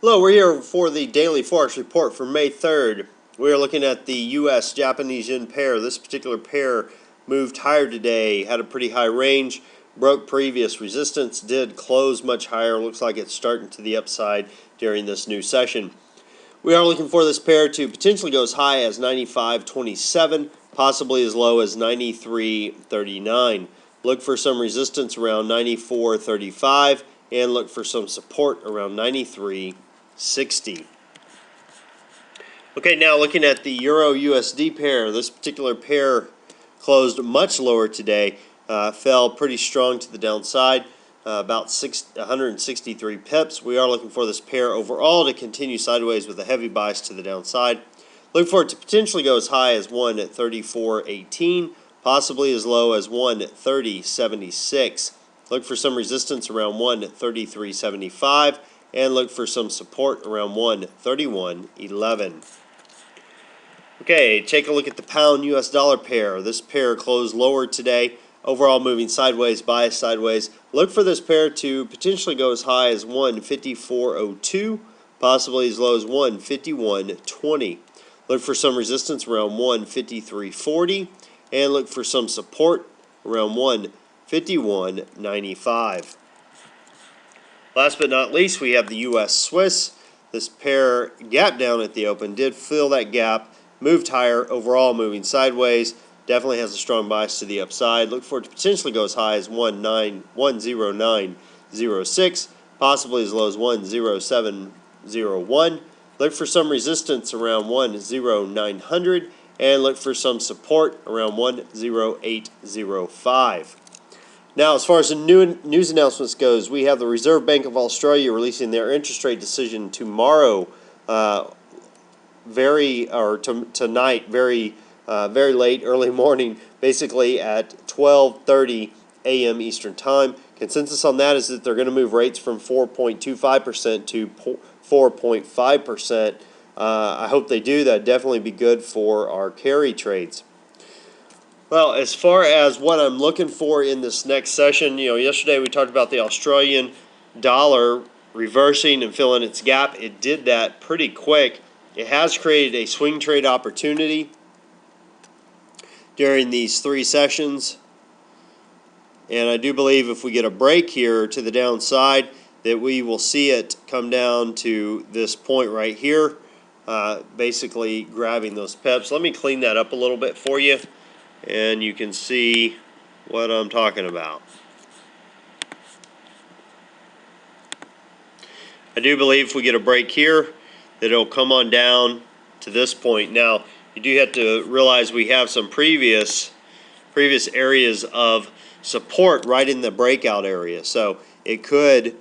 Hello, we're here for the daily Forex report for May 3rd. We are looking at the U.S. Japanese yen pair. This particular pair moved higher today, had a pretty high range, broke previous resistance, did close much higher. Looks like it's starting to the upside during this new session. We are looking for this pair to potentially go as high as 95.27, possibly as low as 93.39. Look for some resistance around 94.35 and look for some support around 93.60. Okay, now looking at the Euro USD pair. This particular pair closed much lower today, fell pretty strong to the downside, about 163 pips. We are looking for this pair overall to continue sideways with a heavy bias to the downside. Look for it to potentially go as high as 1.3418, possibly as low as 1.3076. Look for some resistance around 1.3375 and look for some support around 1.3111. Okay, take a look at the pound US dollar pair. This pair closed lower today, overall moving sideways, bias sideways. Look for this pair to potentially go as high as 1.5402, possibly as low as 1.5120. Look for some resistance around 1.5340 and look for some support around 1.5195. Last but not least, we have the U.S. Swiss. This pair gapped down at the open, did fill that gap, moved higher, overall moving sideways. Definitely has a strong bias to the upside. Look for it to potentially go as high as 10906, possibly as low as 10701. Look for some resistance around 10900 and look for some support around 10805. Now, as far as the news announcements goes, we have the Reserve Bank of Australia releasing their interest rate decision tomorrow, tonight, very late, early morning, basically at 12:30 a.m. Eastern Time. Consensus on that is that they're going to move rates from 4.25% to 4.5%. I hope they do. That'd definitely be good for our carry trades. Well, as far as what I'm looking for in this next session, yesterday we talked about the Australian dollar reversing and filling its gap. It did that pretty quick. It has created a swing trade opportunity during these three sessions. And I do believe if we get a break here to the downside that we will see it come down to this point right here, basically grabbing those pips. Let me clean that up a little bit for you, and you can see what I'm talking about. I do believe if we get a break here that it'll come on down to this point. Now, you do have to realize we have some previous areas of support right in the breakout area. So it could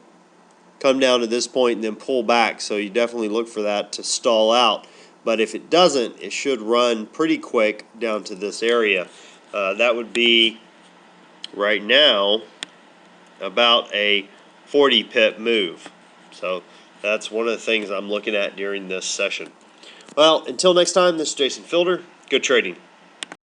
come down to this point and then pull back. So you definitely look for that to stall out. But if it doesn't, it should run pretty quick down to this area. That would be right now about a 40 pip move. So that's one of the things I'm looking at during this session. Well, until next time, this is Jason Fielder. Good trading.